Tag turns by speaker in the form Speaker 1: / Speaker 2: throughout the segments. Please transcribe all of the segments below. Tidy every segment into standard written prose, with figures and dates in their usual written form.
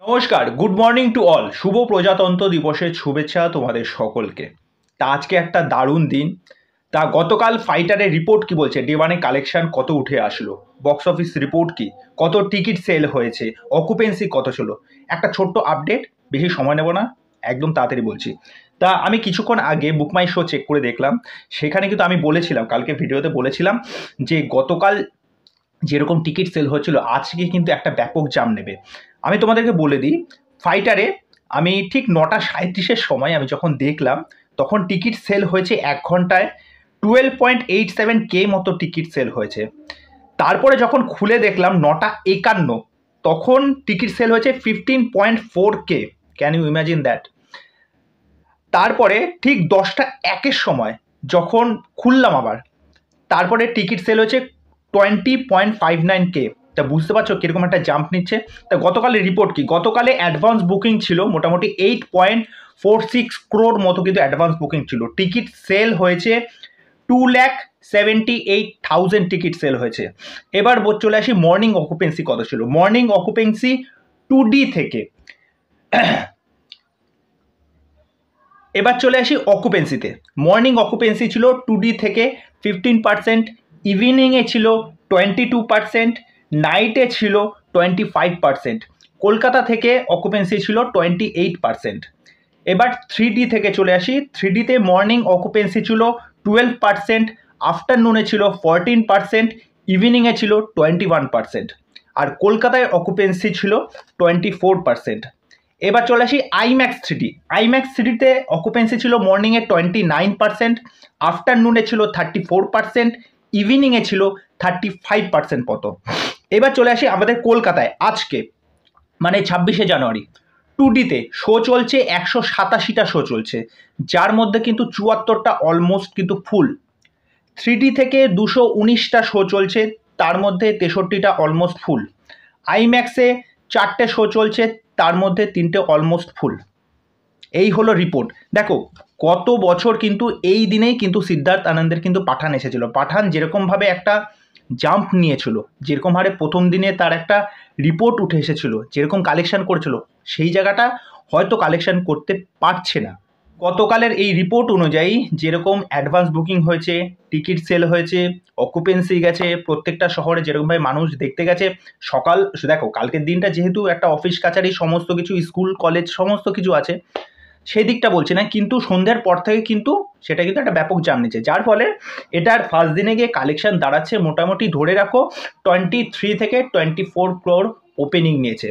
Speaker 1: নমস্কার, good morning to all. শুভ প্রজাতন্ত্র দিবসের শুভেচ্ছা তোমাদের সকলকে। তা আজকে একটা দারুণ দিন। তা গতকাল ফাইটারের রিপোর্ট কি বলছে, ডে ওয়ানে কালেকশন কত উঠে আসলো, বক্স অফিস রিপোর্ট কি, কত টিকিট সেল হয়েছে, অকুপেন্সি কত ছিল, একটা ছোট্ট আপডেট, বেশি সময় নেব না, একদম তাড়াতাড়ি বলছি। তা আমি কিছুক্ষণ আগে বুক মাই শো চেক করে দেখলাম, সেখানে কিন্তু আমি বলেছিলাম, কালকে ভিডিওতে বলেছিলাম যে গতকাল যেরকম টিকিট সেল হচ্ছিল আজকে কিন্তু একটা ব্যাপক জাম নেবে। আমি তোমাদেরকে বলে দিই, ফাইটারে আমি ঠিক 9:37-এর সময় আমি যখন দেখলাম তখন টিকিট সেল হয়েছে 1 ঘন্টায় 12.87K মতো টিকিট সেল হয়েছে। তারপরে যখন খুলে দেখলাম 9:51 তখন টিকিট সেল হয়েছে 15.4K। Can you imagine that? তারপরে ঠিক 10:01-এর সময় যখন খুললাম আবার, তারপরে টিকিট সেল হয়েছে 20.59K। তা বুঝতে পারছো কীরকম একটা জাম্প নিচ্ছে। তা গতকালের রিপোর্ট কি, গতকালে অ্যাডভান্স বুকিং ছিল মোটামুটি 8.46 crore মতো, কিন্তু অ্যাডভান্স বুকিং ছিল। টিকিট সেল হয়েছে 2,78,000 টিকিট সেল হয়েছে। এবার চলে আসি মর্নিং অকুপেন্সি কত ছিল। মর্নিং অকুপেন্সি 2D থেকে, এবার চলে আসি অকুপেন্সিতে। মর্নিং অকুপেন্সি ছিল 2D থেকে 15%, ইভিনিংয়ে ছিল 22%, নাইটে ছিল 25%। কলকাতা থেকে অকুপেন্সি ছিল 28%। এবার 3D থেকে চলে আসি। 3Dতে মর্নিং অকুপেন্সি ছিল 12%, আফটারনুনে ছিল 14%, ইভিনিংয়ে ছিল 21%। আর কলকাতায় অকুপেন্সি ছিল 24%। এবার চলে আসি আইম্যাক্স 3D। আইম্যাক্স 3Dতে অকুপেন্সি ছিল মর্নিংয়ে 29%, আফটারনুনে ছিল 34%, ইভিনিংয়ে ছিল 35% মতো। এবার চলে আসি আমাদের কলকাতায় আজকে, মানে 26শে জানুয়ারি। 2Dতে শো চলছে 187টা শো চলছে, যার মধ্যে কিন্তু 74টা অলমোস্ট কিন্তু ফুল। 3D থেকে 219টা শো চলছে, তার মধ্যে 63টা অলমোস্ট ফুল। আইম্যাক্সে 4টে শো চলছে, তার মধ্যে 3টে অলমোস্ট ফুল। এই হলো রিপোর্ট। দেখো গত বছর কিন্তু এই দিনেই কিন্তু সিদ্ধার্থ আনন্দের কিন্তু পাঠান এসেছিল। পাঠান যেরকমভাবে একটা জাম্প নিয়েছিল, যেরকম হারে প্রথম দিনে তার একটা রিপোর্ট উঠে এসেছিল, যেরকম কালেকশন করেছিল, সেই জায়গাটা হয়তো কালেকশন করতে পারছে না। গতকালের এই রিপোর্ট অনুযায়ী যেরকম অ্যাডভান্স বুকিং হয়েছে, টিকিট সেল হয়েছে, অকুপেন্সি গেছে, প্রত্যেকটা শহরে যেরকমভাবে মানুষ দেখতে গেছে, সকাল দেখো কালকের দিনটা যেহেতু একটা অফিস কাছারি সমস্ত কিছু, স্কুল কলেজ সমস্ত কিছু আছে, সেই দিকটা বলছি না, কিন্তু সন্ধ্যার পর থেকে কিন্তু সেটা কিন্তু একটা ব্যাপক জাম নিচ্ছে, যার ফলে এটার ফার্স্ট দিনে গিয়ে কালেকশন দাঁড়াচ্ছে মোটামুটি ধরে রাখো 23 থেকে 24 crore ওপেনিং নিয়েছে।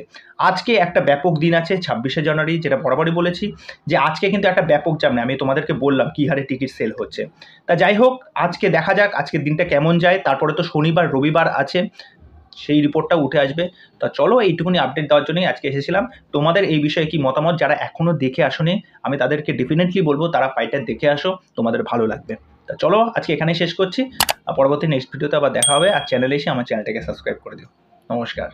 Speaker 1: আজকে একটা ব্যাপক দিন আছে 26শে জানুয়ারি, যেটা বরাবরই বলেছি যে আজকে কিন্তু একটা ব্যাপক জাম নেই। আমি তোমাদেরকে বললাম কী হারে টিকিট সেল হচ্ছে। তা যাই হোক, আজকে দেখা যাক আজকের দিনটা কেমন যায়। তারপরে তো শনিবার রবিবার আছে, সেই রিপোর্টটা উঠে আসবে। তা চলো, এইটুকুনি আপডেট দেওয়ার জন্যই আজকে এসেছিলাম। তোমাদের এই বিষয়ে কি মতামত? যারা এখনও দেখে আসোনি, আমি তাদেরকে ডেফিনেটলি বলবো তারা ফাইটার দেখে আসো, তোমাদের ভালো লাগবে। তা চলো আজকে এখানেই শেষ করছি, আর পরবর্তী নেক্সট ভিডিওতে আবার দেখা হবে। আর চ্যানেলে এসে আমার চ্যানেলটাকে সাবস্ক্রাইব করে দিও। নমস্কার।